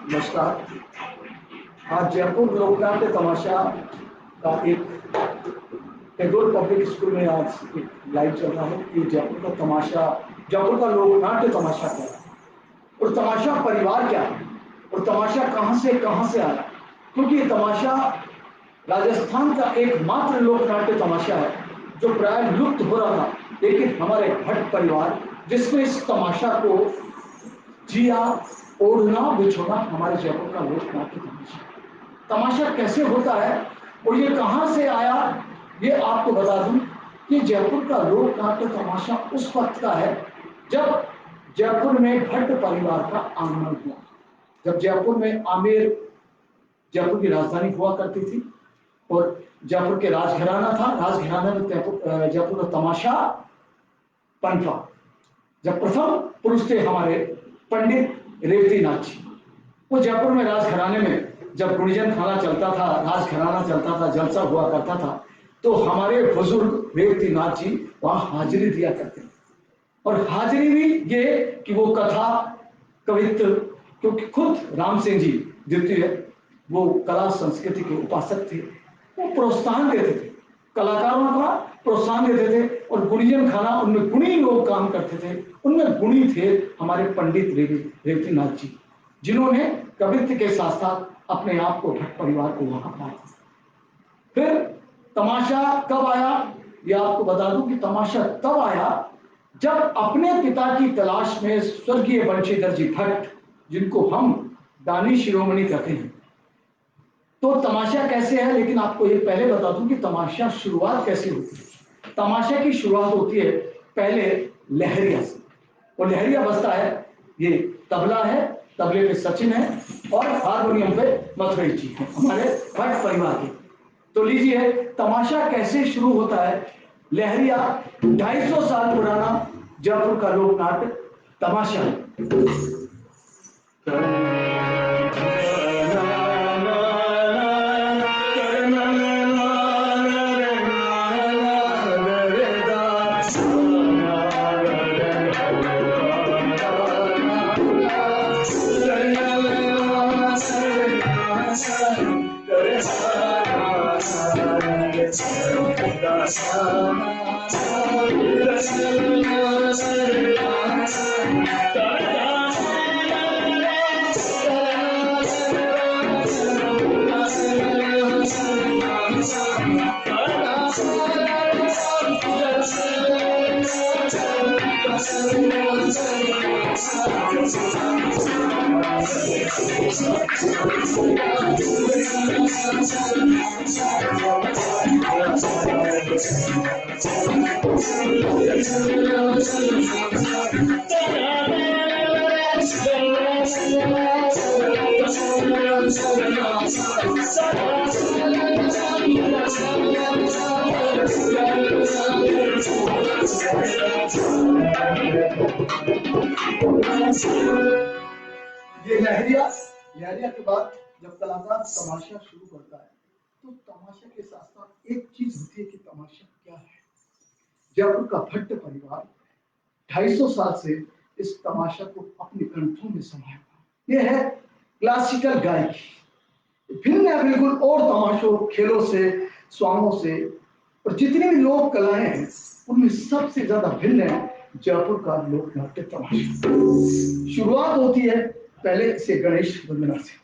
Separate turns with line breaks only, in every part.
नमस्कार। आज जयपुर लोकनाट्य तमाशा का एक टैगोर पब्लिक स्कूल में आज एक लाइव चल रहा है कि जयपुर का तमाशा, जयपुर का लोकनाट्य तमाशा क्या है और तमाशा परिवार क्या है और तमाशा कहां से आया। क्योंकि ये तमाशा राजस्थान का एकमात्र लोकनाट्य तमाशा है जो प्राय लुप्त हो रहा था, लेकिन हमारे भट्ट परिवार जिसने इस तमाशा को जिया, ओढ़ना बिछोना हमारे जयपुर का लोकनाट्य तमाशा कैसे होता है और ये कहां से आया, ये आपको बता दूं कि जयपुर का लोकनाट्य तमाशा उस वक्त का है जब जयपुर में भट्ट परिवार का आगमन हुआ। जब जयपुर में आमेर जयपुर की राजधानी हुआ करती थी और जयपुर के राजघराना था, राजघराना में जयपुर का तमाशा पनपा। जब प्रथम पुरुष थे हमारे पंडित रेवती नाथ जी, वो जयपुर में राजघराने में जब गुणीजन खाना चलता था, राजघराना चलता था, जलसा हुआ करता था, तो हमारे बुजुर्ग रेवती नाथ जी वहां हाजिरी दिया करते थे। और हाजिरी भी ये कि वो कथा कवित्व, क्योंकि खुद राम सिंह जी द्वितीय वो कला संस्कृति के उपासक थे, वो प्रोत्साहन देते थे, कलाकारों का प्रोत्साहन देते थे। और गुणीजन खाना उनमें गुणी लोग काम करते थे, उनमें गुणी थे हमारे पंडित रेवती नाथ जी, जिन्होंने कवित्व के साथ साथ अपने आप को भट्ट परिवार को वहां पाया। फिर तमाशा कब आया, यह आपको बता दूं कि तमाशा तब आया जब अपने पिता की तलाश में स्वर्गीय बंशीधर जी भट्ट, जिनको हम दानी शिरोमणि कहते हैं, तो तमाशा कैसे है, लेकिन आपको ये पहले बता दूं कि तमाशा शुरुआत कैसे होती है। तमाशा की शुरुआत होती है पहले लहरिया से, और लहरिया बजता है, ये तबला है, तबले पे सचिन है और हारमोनियम पे मथुरई जी है हमारे भट्ट परिवार के। तो लीजिए तमाशा कैसे शुरू होता है। लहरिया 250 साल पुराना जयपुर का लोकनाट्य तमाशा है। ये लहरिया के बाद जब कलाकार तमाशा शुरू करता है तो तमाशा के साथ साथ एक चीज होती है कि तमाशा क्या है। जयपुर का भट्ट परिवार 250 साल से इस तमाशा को अपने कंठों में समाया। यह है क्लासिकल गायकी, भिन्न है बिल्कुल और तमाशों, खेलों से, स्वांगों से, और जितनी भी लोक कलाएं हैं उनमें सबसे ज्यादा भिन्न है जयपुर का लोकनाट्य तमाशा। शुरुआत होती है पहले से गणेश वंदना से।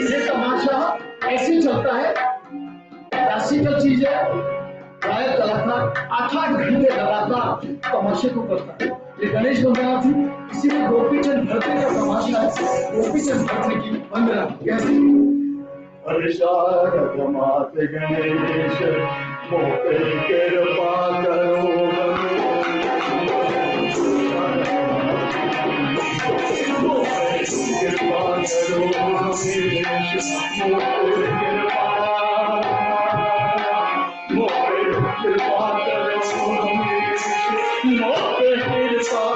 ये तमाशा ऐसे ही चलता है, क्लासिकल चीज है। गायक कलाकार 8-8 घंटे लगातार तमाशे को करता है। ये गणेश वंदना थी, इसीलिए गोपीचंद भरते का तमाशा है। गोपीचंद भरते की वंदना कैसे?
शारद मात गणेश मोटे कृपा करो कृपा करो हमेश मोटे कृपा करो हमेश मोटे कृपा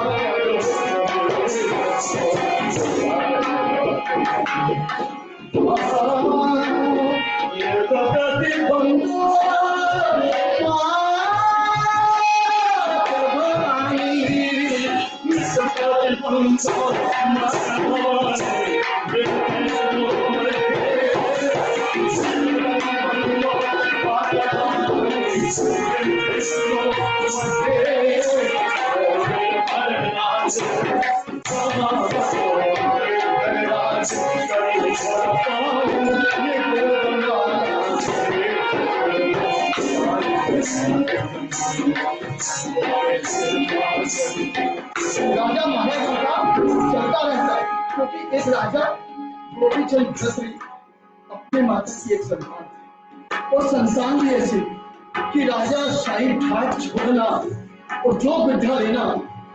राजा महाराजा का चलता रहता है, क्योंकि एक राजा गोपीचंद भरतरी अपने माता की एक संतान थी। और संतान भी ऐसी कि राजा शाही ठाट छोड़ना और जो विद्या लेना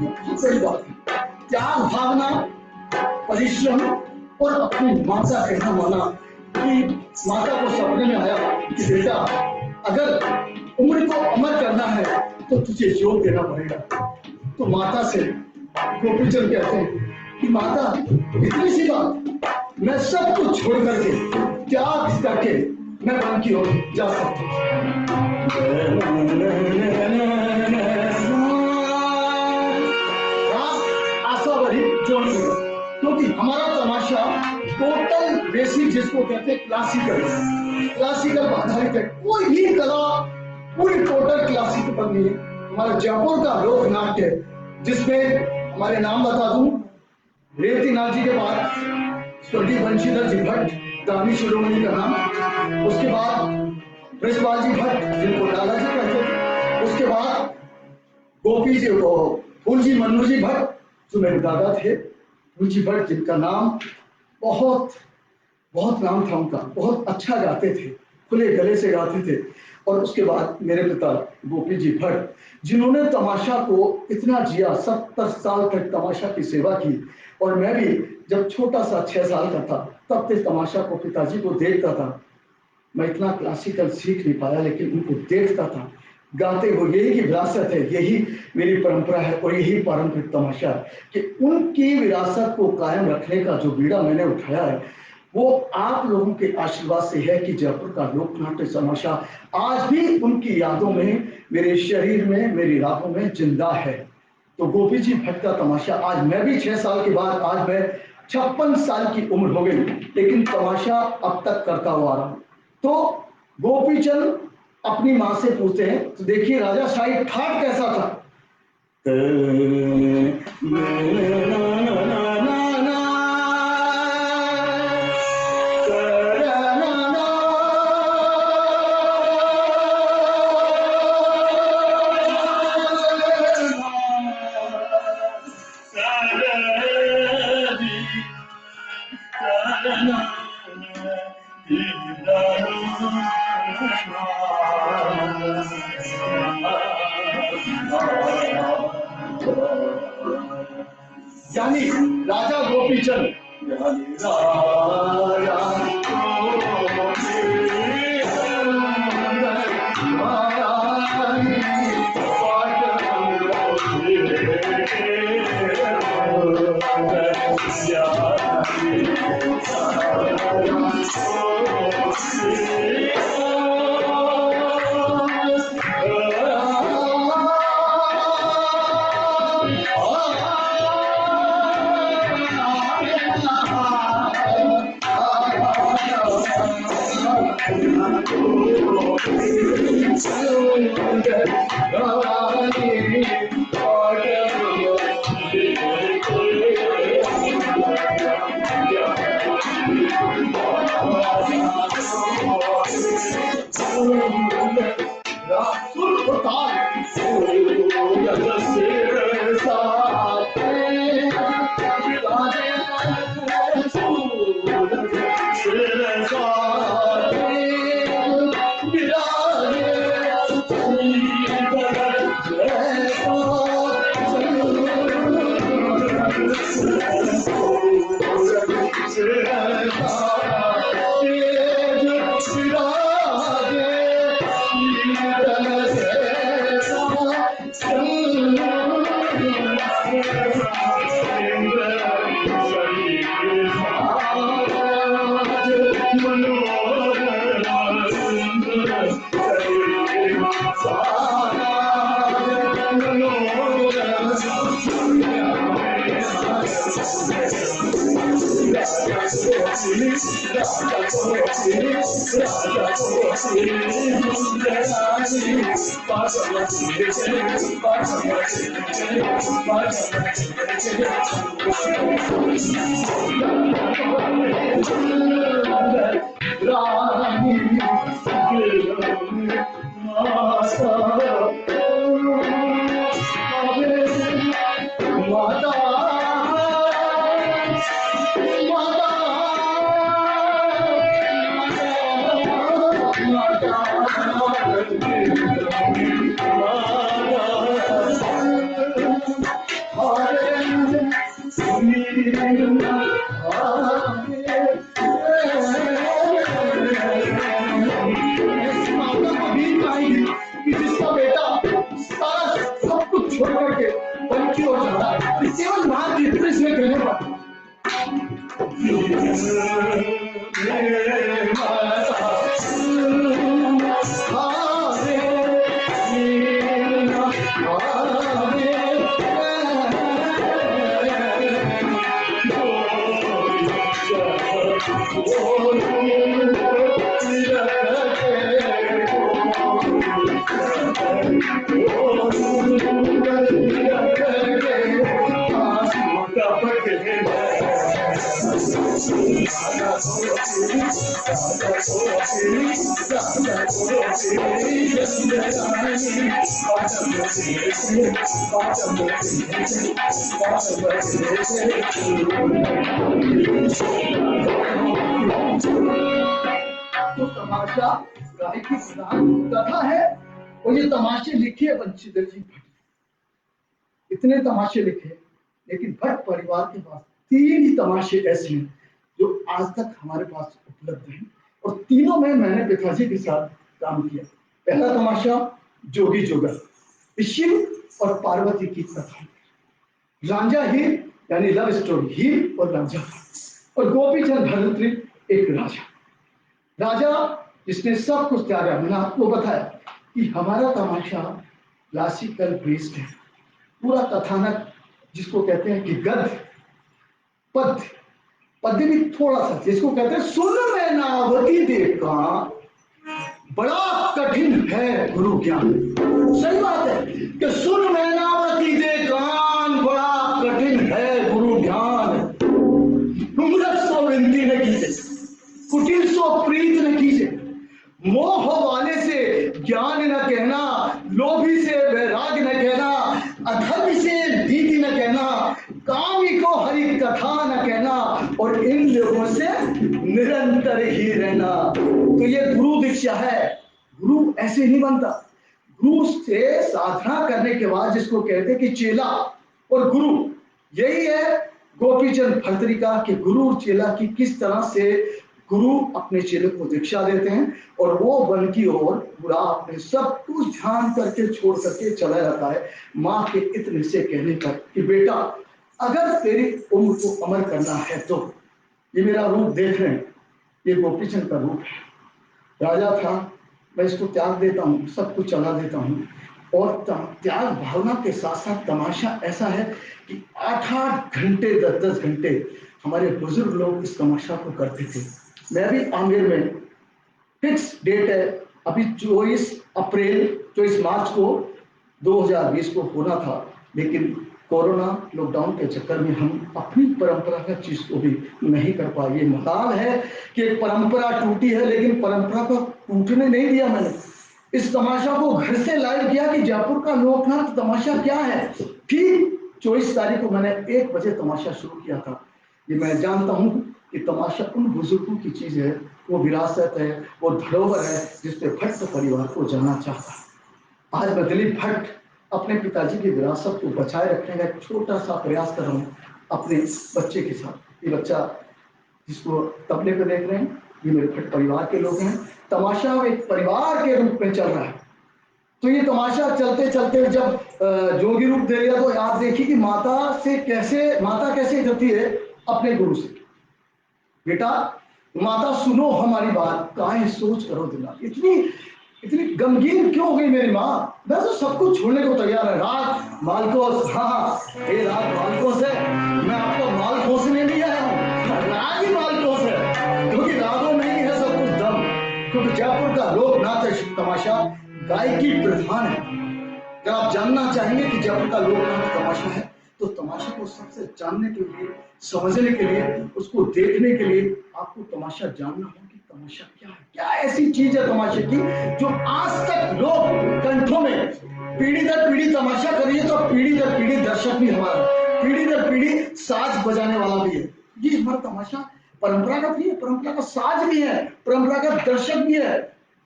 बहुत बड़ी बात है। त्याग भावना, परिश्रम और अपनी माता कहना माना कि माता को सपने में आया कि बेटा अगर उम्र को अमर करना है तो तुझे योग देना पड़ेगा। तो माता से गोपीचंद कहते हैं कि माता इतनी सी बात, मैं सब कुछ छोड़ करके त्याग करके मैं वन की ओर जा सकता आशा बड़ी जोड़, क्योंकि हमारा तमाशा टोटल बेसिक जिसको कहते हैं क्लासिकल आधारित है। कोई भी कला पूरी टोटल क्लासिकल पर नहीं है। हमारा जयपुर का लोक नाट्य है, जिसमें हमारे नाम बता दूं, रेवती नाथ जी के बाद स्वर्गीय बंशीधर जी भट्ट, दानी शिरोमणि का नाम, उसके बाद ब्रजपाल जी भट्ट जिनको दादा जी कहते थे, उसके बाद गोपी जी को फूल जी मन्नू जी भट्ट जो मेरे दादा थे, फूल जी भट्ट जिनका नाम बहुत नाम था उनका, बहुत अच्छा गाते थे, खुले गले से गाते थे। और उसके बाद मेरे पिता गोपी जी भट्ट जिन्होंने तमाशा को इतना जिया, 70 साल तक तमाशा की सेवा की। और मैं भी जब छोटा सा 6 साल का था तब से तमाशा को पिताजी को देखता था। मैं इतना क्लासिकल सीख नहीं पाया, लेकिन उनको देखता था गाते हुए। यही की विरासत है, यही मेरी परंपरा है और यही पारंपरिक तमाशा है कि उनकी विरासत को कायम रखने का जो बीड़ा मैंने उठाया है वो आप लोगों के आशीर्वाद से है कि जयपुर का लोक नाट्य तमाशा आज भी उनकी यादों में, मेरे शरीर में, मेरी राहों में जिंदा है। तो गोपी जी भट्ट का तमाशा आज मैं भी 6 साल के बाद, आज मैं 56 साल की उम्र हो गई, लेकिन तमाशा अब तक करता हुआ आ रहा हूं। तो गोपीचंद अपनी माँ से पूछते हैं, तो देखिए राजा साहिब ठाट कैसा था। यानी राजा गोपीचंद तो तमाशा गायकी प्रधान कथा है, और ये तमाशे लिखे बंशीधर जी भट्ट। इतने तमाशे लिखे, लेकिन भट्ट परिवार के पास 3 ही तमाशे ऐसे हैं जो आज तक हमारे पास उपलब्ध हैं, और तीनों में मैंने पिताजी के साथ काम किया। पहला तमाशा जोगी जोगा, शिव और पार्वती की कथा, रांझा हीर यानी लव स्टोरी, हीर और रांझा, और गोपीचंद भरतरी एक राजा जिसने सब कुछ त्यागा। मैंने आपको बताया कि हमारा तमाशा क्लासिकल बेस्ड है, पूरा कथानक जिसको कहते हैं कि गद्य पद्य भी थोड़ा सा, जिसको कहते हैं सुन मैं नावती देखा बड़ा कठिन है गुरु ज्ञान। सही बात है कि सुन मैं नावती देखा बड़ा कठिन है गुरु ज्ञान। मूरख सो विनती न कीजे, कुटिल सो प्रीत न कीजे, मोह वाले से ज्ञान न कहना, लोभी से वैराग न कहना, अधर्म से दीदी न कहना, कामी को हरि कथा न कहना, और इन लोगों से निरंतर ही रहना। तो ये गुरु दीक्षा है। गुरु ऐसे नहीं बनता। गुरु से साधना करने के बाद जिसको कहते हैं कि चेला और गुरु, यही है गोपीचंद भर्तृहरि का कि गुरु और चेला की किस तरह से गुरु अपने चेले को दीक्षा देते हैं और वो वन की ओर बुरा अपने सब कुछ ध्यान करके छोड़ करके चला जाता है माँ के इतने से कहने पर कि बेटा अगर तेरी उम्र को अमर करना है तो ये मेरा रूप देख रहे हैं, ये गोपीचंद का रूप है। राजा था, मैं इसको त्याग देता हूँ, सब कुछ चला देता हूँ। और त्याग भावना के साथ साथ तमाशा ऐसा है कि 8-8 घंटे 10-10 घंटे हमारे बुजुर्ग लोग इस तमाशा को करते थे। मैं भी आमेर में, फिक्स डेट है अभी 24 मार्च को 2020 को होना था, लेकिन कोरोना लॉकडाउन के चक्कर में हम अपनी परंपरागत चीज को भी नहीं कर पाए। ये मलाल है कि एक परंपरा टूटी है, लेकिन परंपरा को टूटने नहीं दिया। मैंने इस तमाशा को घर से लाइव किया कि जयपुर का लोकनाथ तमाशा क्या है। ठीक 24 तारीख को मैंने 1 बजे तमाशा शुरू किया था। ये मैं जानता हूँ कि तमाशा उन बुजुर्गों की चीज है, वो विरासत है, वो धरोहर है जिसपे भट्ट परिवार को जाना चाहता है। आज मैं दिलीप भट्ट अपने पिताजी की विरासत को बचाए रखने का एक छोटा सा प्रयास कर रहा हूँ अपने बच्चे के साथ। ये बच्चा जिसको तबले पे देख रहे हैं, ये मेरे भट्ट परिवार के लोग हैं। तमाशा एक परिवार के रूप में चल रहा है। तो ये तमाशा चलते चलते जब जोगी रूप दे लिया, तो आप देखिए कि माता कैसे करती है अपने गुरु से, बेटा माता सुनो हमारी बात, काहे सोच करो दिमाग। इतनी गमगीन क्यों हो गई मेरी माँ? मैं तो सब कुछ छोड़ने को तैयार है। राग मालकोस, हाँ ये राग मालकोस है, मैं आपको माल खोसने नहीं आया हूँ, राग ही मालकोस है, क्योंकि रागों में ही है सब कुछ दम। क्योंकि जयपुर का लोकनाथ तमाशा गायकी प्रधान है। अगर आप जानना चाहेंगे कि जयपुर का लोकनाथ तमाशा है, तो तमाशा को सबसे जानने के लिए, समझने के लिए, उसको देखने के लिए आपको तमाशा जानना होगा कि तमाशा क्या है। क्या ऐसी चीज है तमाशे की जो आज तक लोग कंठों में पीढ़ी दर पीढ़ी तमाशा करिए, तो पीढ़ी दर पीढ़ी दर्शक भी हमारा, पीढ़ी दर पीढ़ी साज बजाने वाला भी है। ये हमारा तमाशा परंपरागत भी है, परंपरा का साज भी है, परंपरागत दर्शक भी है।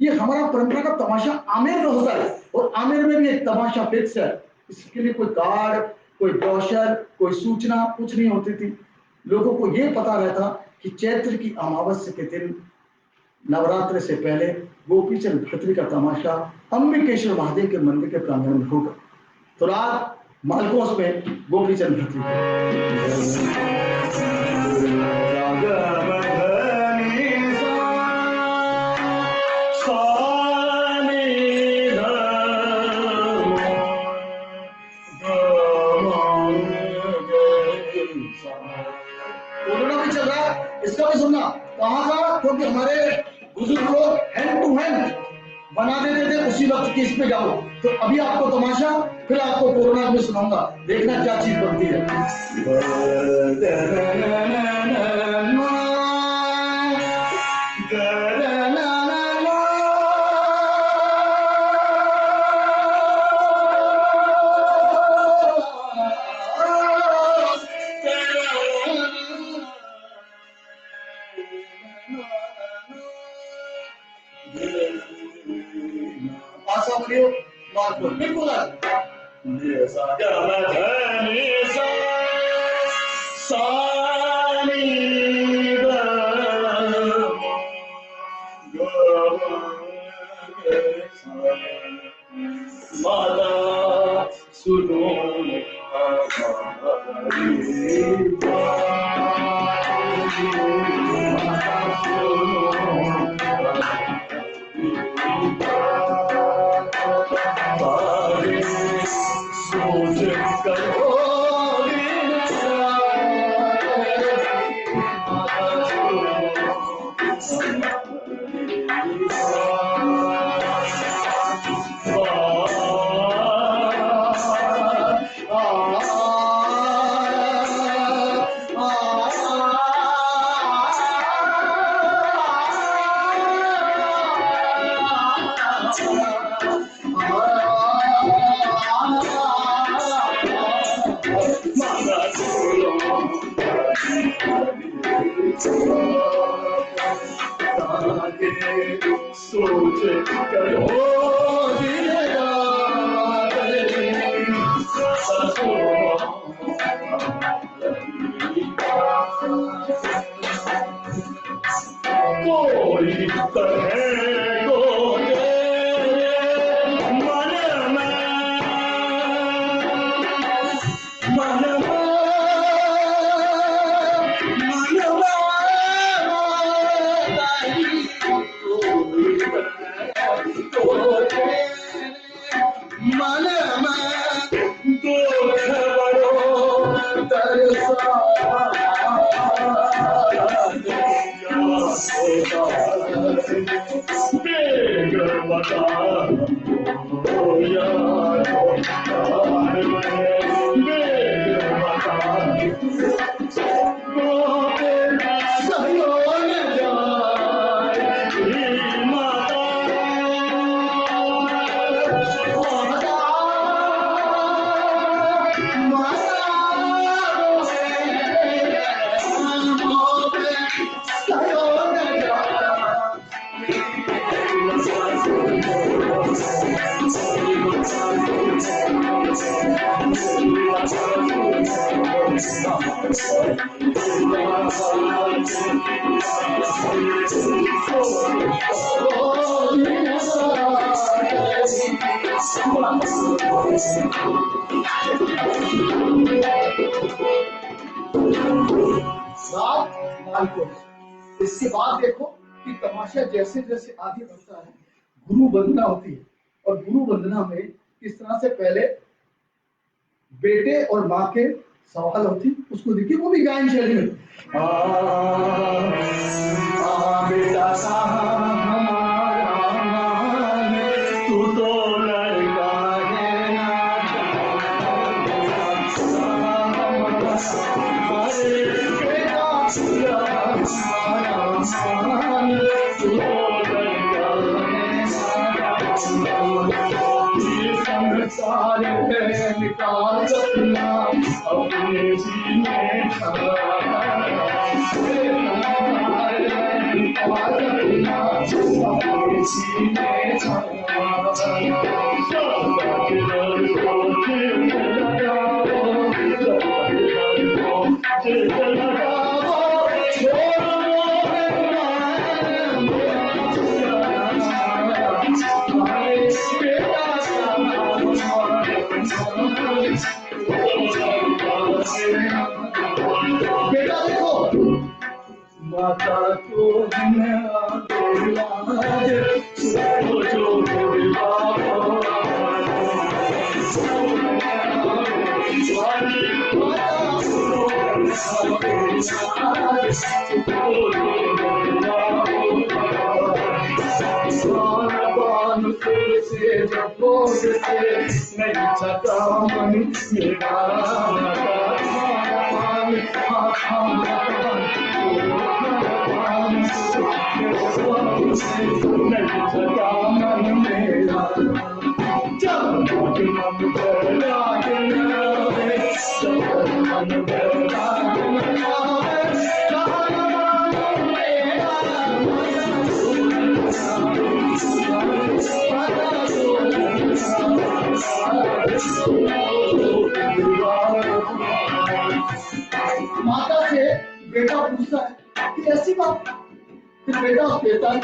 ये हमारा परंपरागत तमाशा आमेर में होता है, और आमेर में भी एक तमाशा फिक्स है। इसके लिए कोई कार्ड, कोई ब्रोशर, कोई सूचना कुछ नहीं होती थी। लोगों को ये पता रहता कि चैत्र की अमावस्या के दिन नवरात्र से पहले गोपीचंद भर्तृहरि का तमाशा अंबिकेश्वर महादेव के मंदिर के प्रांगण में होगा। तो रात मालकोस में गोपीचंद भर्तृहरि इसका भी सुनना कहाँ का, क्योंकि हमारे बुजुर्ग लोग हैंड टू हैंड बना देते थे उसी वक्त की। इस पे जाओ तो अभी आपको तमाशा, फिर आपको कोरोना में सुनाऊंगा, देखना क्या चीज बनती है।
सोच करो कोई तरह को मन
इसके बाद देखो कि तमाशा जैसे जैसे आगे बढ़ता है गुरु वंदना होती है, और गुरु वंदना में किस तरह से पहले बेटे और माँ के सवाल होती, उसको देखिए वो भी गायन शैली में बेटा
तू तो लड़का है
निकाल अपने सीने बेटा देखो माता को नहीं छता मन मेरा माता से बेटा पूछता है कि ऐसी बात, फिर बेटा कहता है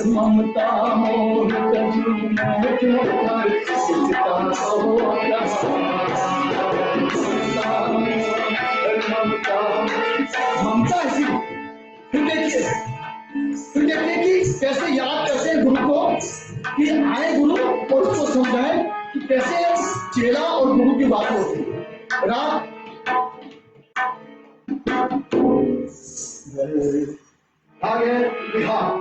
ममता मोह ममता ऐसी। फिर देखिए कि कैसे याद करते हैं गुरु को, कि आए गुरु और उसको समझाए कि कैसे चेला और गुरु की बात होती है। रात आगे बिहार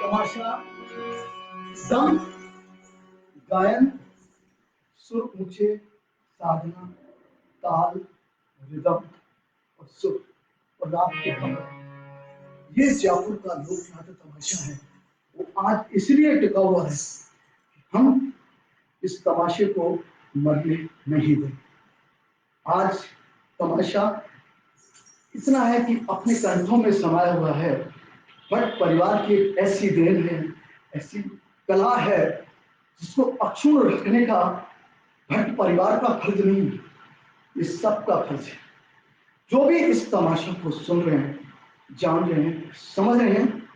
तमाशा सम गायन सुर ऊंचे साधना ताल रिदम और सुर और राग के कमर, ये जयपुर का लोक नाट्य तमाशा है। वो आज इसलिए टिका हुआ है कि हम इस तमाशे को मरने नहीं दें। आज तमाशा इतना है कि अपने कंठों में समाया हुआ है। भट्ट परिवार की एक ऐसी देन है, ऐसी कला है जिसको अक्षुण्ण रखने का भट्ट परिवार का फर्ज नहीं, इस सब का फर्ज है। जो भी इस तमाशा को सुन रहे हैं, जान रहे हैं, समझ रहे हैं,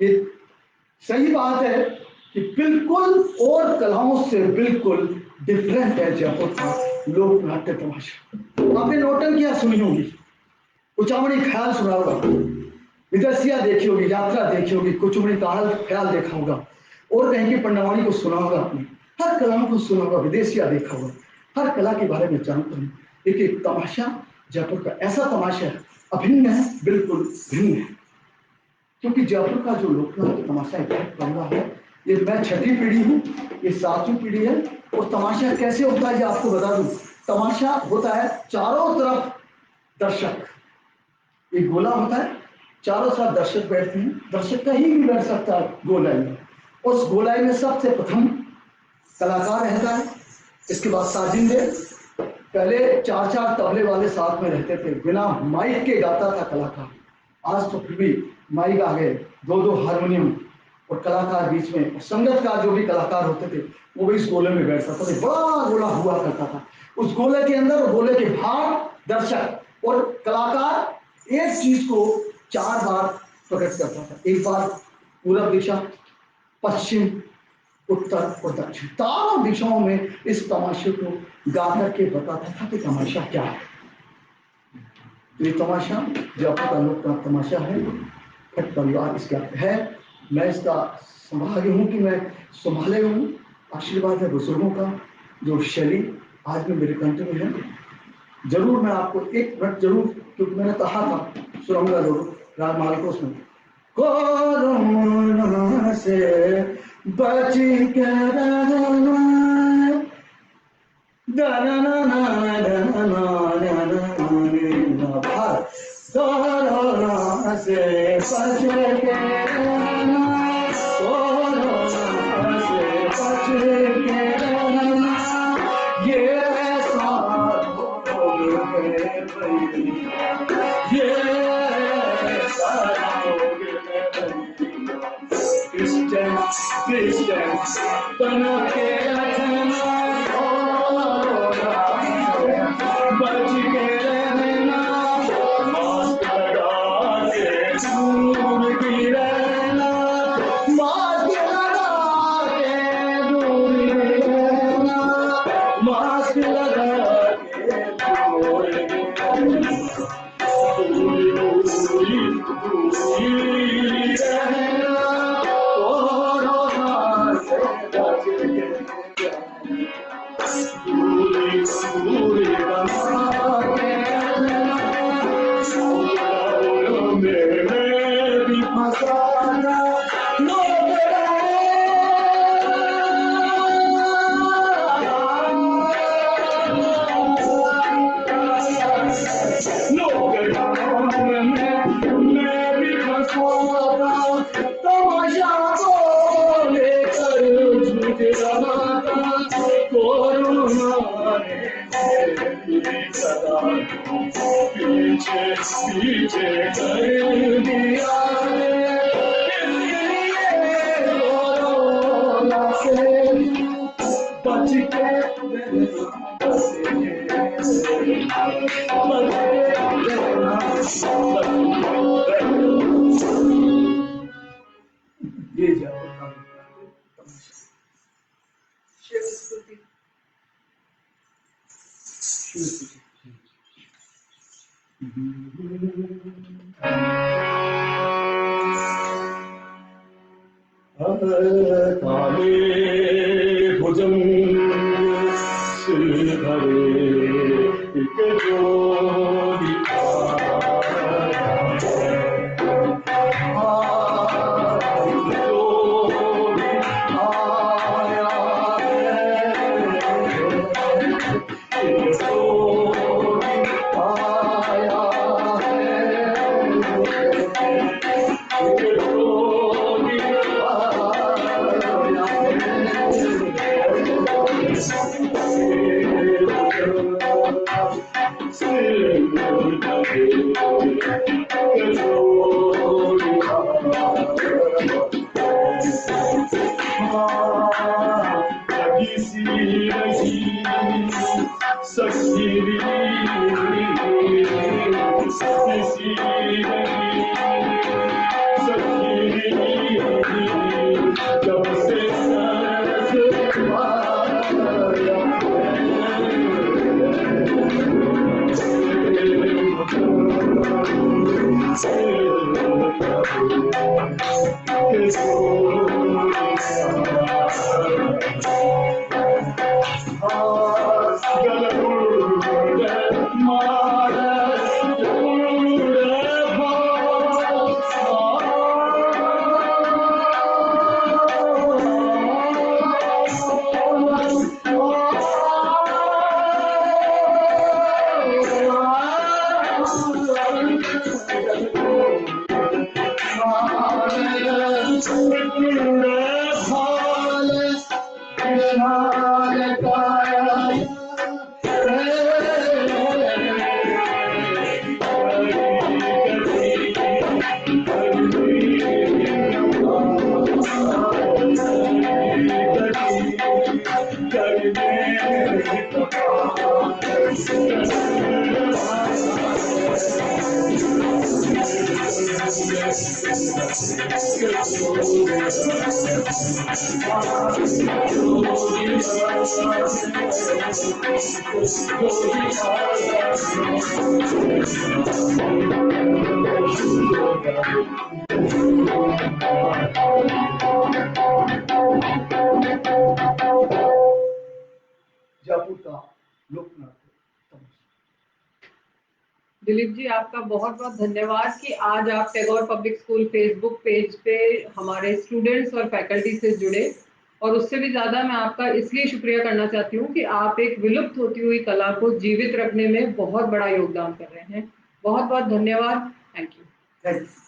ये सही बात है कि बिल्कुल और कलाओं से बिल्कुल डिफरेंट है जयपुर का लोक नाट्य तमाशा। आपने नौटंकियां सुनी होगी, कुचामणी ख्याल सुना होगा, विदेशिया देखी होगी, यात्रा देखी होगी, कुचुमड़ी ताल ख्याल देखा होगा, और कहीं की पंडवानी को सुना होगा, आपने हर कलाओं को सुना होगा, विदेशिया देखा होगा, हर कला के बारे में जानता हूँ। लेकिन तमाशा जयपुर का ऐसा तमाशा है, अभिन्न है, बिल्कुल भिन्न है। क्योंकि जयपुर का जो लोकनाट्य तमाशा है, ये मैं छठी पीढ़ी हूँ, ये सातवीं पीढ़ी है। और तमाशा कैसे होता है ये आपको बता दूं। तमाशा होता है चारों तरफ दर्शक, एक गोला होता है, चारों तरफ दर्शक बैठते हैं, दर्शक कहीं भी बैठ सकता है गोलाई में। उस गोलाई में सबसे प्रथम कलाकार रहता है, इसके बाद साजिंदे, पहले 4-4 तबले वाले साथ में रहते थे, बिना माइक के गाता था कलाकार। आज तो फिर भी माइक आ गए, 2-2 हारमोनियम और कलाकार बीच में, और संगतकार जो भी कलाकार होते थे वो भी इस गोले में बैठता था। बड़ा गोला हुआ करता था, उस गोले के अंदर और गोले के बाहर दर्शक और कलाकार एक चीज को 4 बार प्रकट करता था। एक बार पूर्व दिशा, पश्चिम, उत्तर और दक्षिण, चारों दिशाओं में इस तमाशे को गा करके बताता था कि तमाशा क्या है। ये तमाशा जयपुर का लोक तमाशा है, भट्ट परिवार इसका है। मैं इसका सौभाग्य हूँ कि मैं संभाले हूँ, आशीर्वाद है बुजुर्गों का, जो शैली आज में मेरे कंठ में है, जरूर मैं आपको एक मिनट जरूर, क्योंकि मैंने कहा था सुरंगा जरूर राग मालकोस में, कोरोना से बच के रहना, कोरोना से बच के रहना, कोरोना से बच के रहना, ये साथ ये डिस्टेंस बना के रखना, बच के रहना, मास्क लगा के दूर भी रहना, मास्क लगा के दूर भी रहना, मास्क लगा के दूर भी रहना, पीछे कर दिया कोरोना से बच के ये जाओ काले भुजंग सिर धरे एक जोड़ी जयपुर का लोक नाट्य तमाशा।
दिलीप जी, आपका बहुत बहुत धन्यवाद कि आज आप Tagore public school Facebook page पे हमारे स्टूडेंट्स और फैकल्टी से जुड़े, और उससे भी ज़्यादा मैं आपका इसलिए शुक्रिया करना चाहती हूँ कि आप एक विलुप्त होती हुई कला को जीवित रखने में बहुत बड़ा योगदान कर रहे हैं। बहुत बहुत धन्यवाद। Thank you.
Thank you.